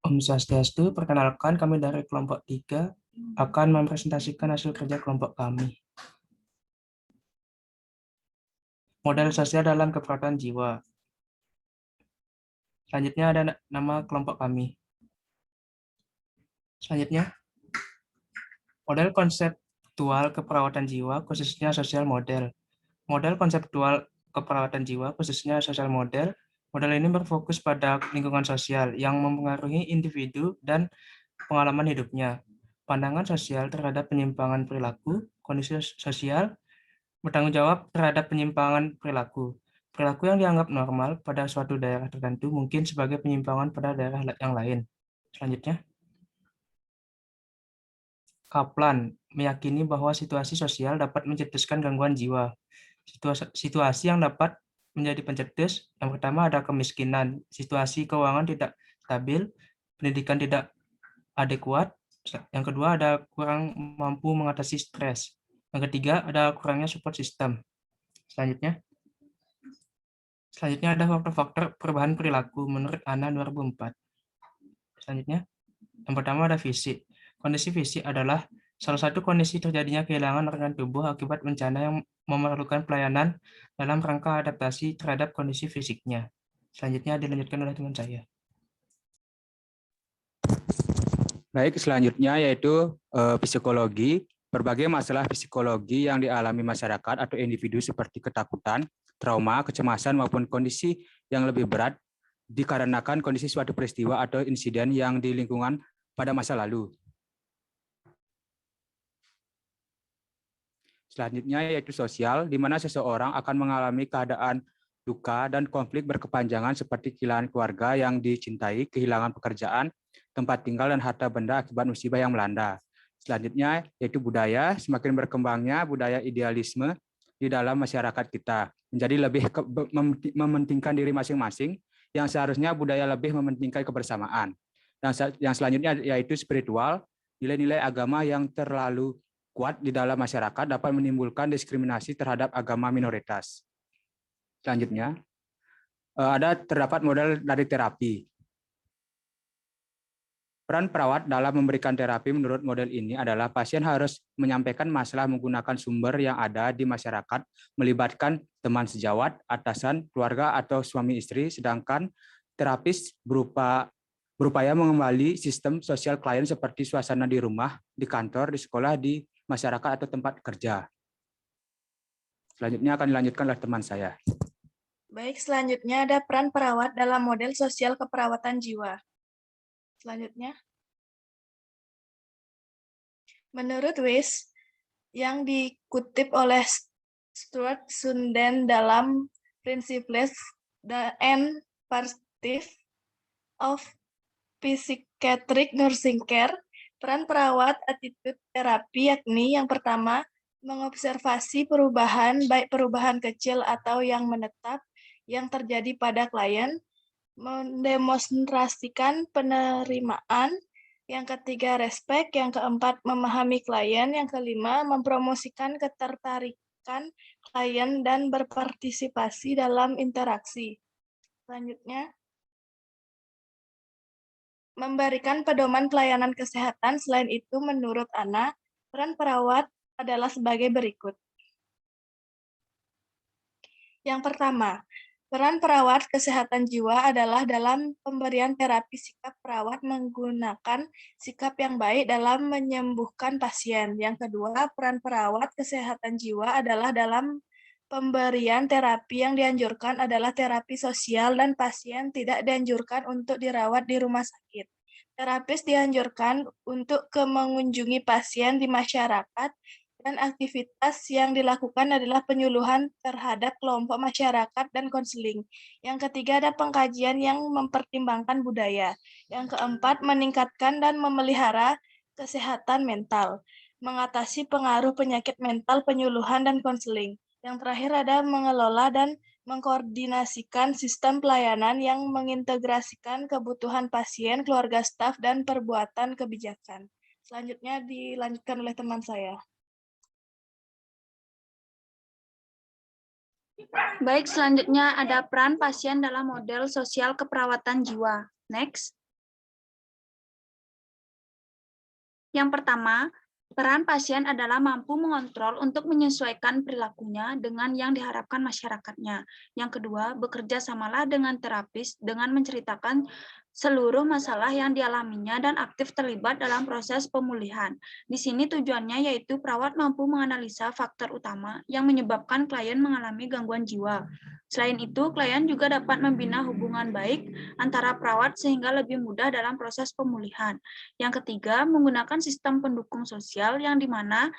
Om Swastiastu, perkenalkan kami dari kelompok 3 akan mempresentasikan hasil kerja kelompok kami. Model sosial dalam keperawatan jiwa. Selanjutnya ada nama kelompok kami. Selanjutnya, model konseptual keperawatan jiwa khususnya sosial model. Model konseptual keperawatan jiwa khususnya sosial model. Model ini berfokus pada lingkungan sosial yang mempengaruhi individu dan pengalaman hidupnya. Pandangan sosial terhadap penyimpangan perilaku, kondisi sosial, bertanggung jawab terhadap penyimpangan perilaku. Perilaku yang dianggap normal pada suatu daerah tertentu mungkin sebagai penyimpangan pada daerah yang lain. Selanjutnya, Kaplan meyakini bahwa situasi sosial dapat mencetuskan gangguan jiwa. Situasi yang dapat menjadi pencetus, yang pertama ada kemiskinan, situasi keuangan tidak stabil, pendidikan tidak adekuat, yang kedua ada kurang mampu mengatasi stres, yang ketiga ada kurangnya support system. Selanjutnya ada faktor-faktor perubahan perilaku menurut ANA 2004. Selanjutnya, yang pertama ada fisik. Kondisi fisik adalah salah satu kondisi terjadinya kehilangan organ tubuh akibat bencana yang memerlukan pelayanan dalam rangka adaptasi terhadap kondisi fisiknya. Selanjutnya dilanjutkan oleh teman saya. Baik, selanjutnya yaitu psikologi. Berbagai masalah psikologi yang dialami masyarakat atau individu seperti ketakutan, trauma, kecemasan, maupun kondisi yang lebih berat dikarenakan kondisi suatu peristiwa atau insiden yang di lingkungan pada masa lalu. Selanjutnya yaitu sosial, di mana seseorang akan mengalami keadaan duka dan konflik berkepanjangan seperti kehilangan keluarga yang dicintai, kehilangan pekerjaan, tempat tinggal, dan harta benda akibat musibah yang melanda. Selanjutnya yaitu budaya, semakin berkembangnya budaya idealisme di dalam masyarakat kita, menjadi lebih mementingkan diri masing-masing, yang seharusnya budaya lebih mementingkan kebersamaan. Dan yang selanjutnya yaitu spiritual, nilai-nilai agama yang terlalu kuat di dalam masyarakat dapat menimbulkan diskriminasi terhadap agama minoritas. Selanjutnya, terdapat model dari terapi. Peran perawat dalam memberikan terapi menurut model ini adalah pasien harus menyampaikan masalah menggunakan sumber yang ada di masyarakat, melibatkan teman sejawat, atasan, keluarga, atau suami istri, sedangkan terapis berupaya mengembali sistem sosial klien seperti suasana di rumah, di kantor, di sekolah, di masyarakat, atau tempat kerja. Selanjutnya akan dilanjutkan oleh teman saya. Baik, selanjutnya ada peran perawat dalam model sosial keperawatan jiwa. Selanjutnya, menurut Weiss, yang dikutip oleh Stuart Sunden dalam Principles and Perspectives of Psychiatric Nursing Care, peran perawat attitude terapi yakni yang pertama, mengobservasi perubahan, baik perubahan kecil atau yang menetap, yang terjadi pada klien, mendemonstrasikan penerimaan, yang ketiga respect, yang keempat memahami klien, yang kelima mempromosikan ketertarikan klien dan berpartisipasi dalam interaksi. Selanjutnya, memberikan pedoman pelayanan kesehatan. Selain itu, menurut Ana, peran perawat adalah sebagai berikut. Yang pertama, peran perawat kesehatan jiwa adalah dalam pemberian terapi sikap perawat menggunakan sikap yang baik dalam menyembuhkan pasien. Yang kedua, peran perawat kesehatan jiwa adalah dalam pemberian terapi yang dianjurkan adalah terapi sosial dan pasien tidak dianjurkan untuk dirawat di rumah sakit. Terapis dianjurkan untuk mengunjungi pasien di masyarakat, dan aktivitas yang dilakukan adalah penyuluhan terhadap kelompok masyarakat dan konseling. Yang ketiga ada pengkajian yang mempertimbangkan budaya. Yang keempat meningkatkan dan memelihara kesehatan mental, mengatasi pengaruh penyakit mental, penyuluhan dan konseling. Yang terakhir ada mengelola dan mengkoordinasikan sistem pelayanan yang mengintegrasikan kebutuhan pasien, keluarga staf, dan perbuatan kebijakan. Selanjutnya dilanjutkan oleh teman saya. Baik, selanjutnya ada peran pasien dalam model sosial keperawatan jiwa. Next. Yang pertama, peran pasien adalah mampu mengontrol untuk menyesuaikan perilakunya dengan yang diharapkan masyarakatnya. Yang kedua, bekerja samalah dengan terapis dengan menceritakan seluruh masalah yang dialaminya dan aktif terlibat dalam proses pemulihan. Di sini tujuannya yaitu perawat mampu menganalisa faktor utama yang menyebabkan klien mengalami gangguan jiwa. Selain itu, klien juga dapat membina hubungan baik antara perawat sehingga lebih mudah dalam proses pemulihan. Yang ketiga, menggunakan sistem pendukung sosial yang di mana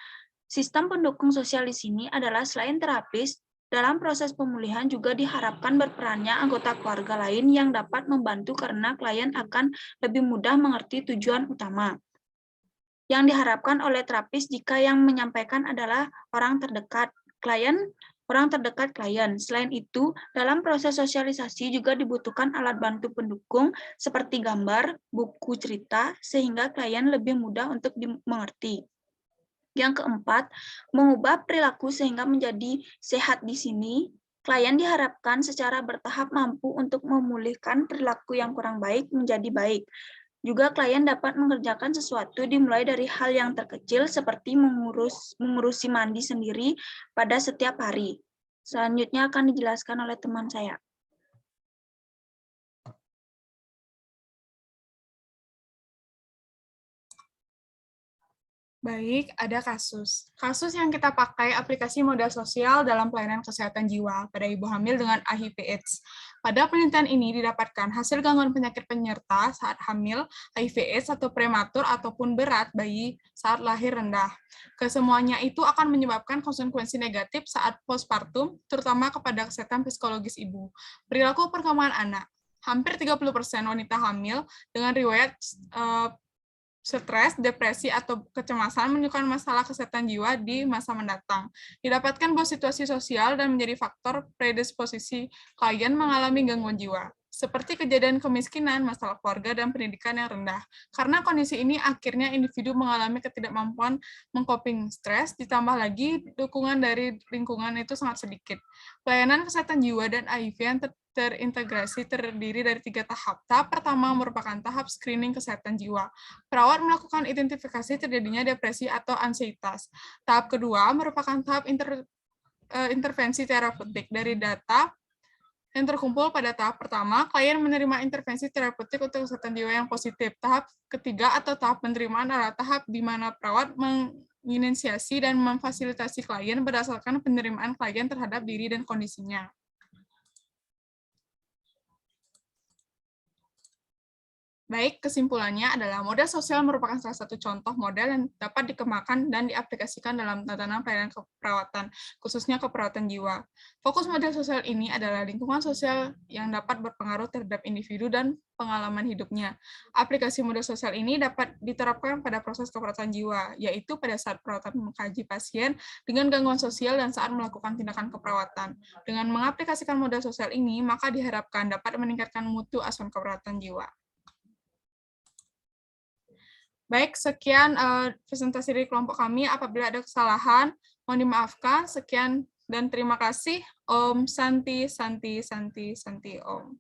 sistem pendukung sosial di sini adalah selain terapis, dalam proses pemulihan juga diharapkan berperannya anggota keluarga lain yang dapat membantu karena klien akan lebih mudah mengerti tujuan utama yang diharapkan oleh terapis jika yang menyampaikan adalah orang terdekat klien. Selain itu, dalam proses sosialisasi juga dibutuhkan alat bantu pendukung seperti gambar, buku cerita, sehingga klien lebih mudah untuk dimengerti. Yang keempat, mengubah perilaku sehingga menjadi sehat di sini. Klien diharapkan secara bertahap mampu untuk memulihkan perilaku yang kurang baik menjadi baik. Juga klien dapat mengerjakan sesuatu dimulai dari hal yang terkecil seperti mengurusi mandi sendiri pada setiap hari. Selanjutnya akan dijelaskan oleh teman saya. Baik, ada kasus. Kasus yang kita pakai aplikasi modal sosial dalam pelayanan kesehatan jiwa pada ibu hamil dengan HIV/AIDS. Pada penelitian ini didapatkan hasil gangguan penyakit penyerta saat hamil, HIV/AIDS atau prematur ataupun berat bayi saat lahir rendah. Kesemuanya itu akan menyebabkan konsekuensi negatif saat postpartum, terutama kepada kesehatan psikologis ibu. Perilaku perkembangan anak. Hampir 30% wanita hamil dengan riwayat stres, depresi, atau kecemasan menunjukkan masalah kesehatan jiwa di masa mendatang. Didapatkan bahwa situasi sosial dan menjadi faktor predisposisi klien mengalami gangguan jiwa, seperti kejadian kemiskinan, masalah keluarga, dan pendidikan yang rendah. Karena kondisi ini, akhirnya individu mengalami ketidakmampuan mengcoping stres, ditambah lagi dukungan dari lingkungan itu sangat sedikit. Pelayanan kesehatan jiwa dan HIV yang terintegrasi terdiri dari 3 tahap. Tahap pertama merupakan tahap screening kesehatan jiwa. Perawat melakukan identifikasi terjadinya depresi atau ansietas. Tahap kedua merupakan tahap intervensi terapeutik. Dari data yang terkumpul pada tahap pertama, klien menerima intervensi terapeutik untuk kesehatan jiwa yang positif. Tahap ketiga atau tahap penerimaan adalah tahap di mana perawat menginisiasi dan memfasilitasi klien berdasarkan penerimaan klien terhadap diri dan kondisinya. Baik, kesimpulannya adalah modal sosial merupakan salah satu contoh modal yang dapat dikembangkan dan diaplikasikan dalam tatanan pelayanan keperawatan, khususnya keperawatan jiwa. Fokus modal sosial ini adalah lingkungan sosial yang dapat berpengaruh terhadap individu dan pengalaman hidupnya. Aplikasi modal sosial ini dapat diterapkan pada proses keperawatan jiwa, yaitu pada saat perawatan mengkaji pasien dengan gangguan sosial dan saat melakukan tindakan keperawatan. Dengan mengaplikasikan modal sosial ini, maka diharapkan dapat meningkatkan mutu asuhan keperawatan jiwa. Baik, sekian presentasi dari kelompok kami. Apabila ada kesalahan, mohon dimaafkan. Sekian dan terima kasih. Om Santi, Santi, Santi, Santi, Om.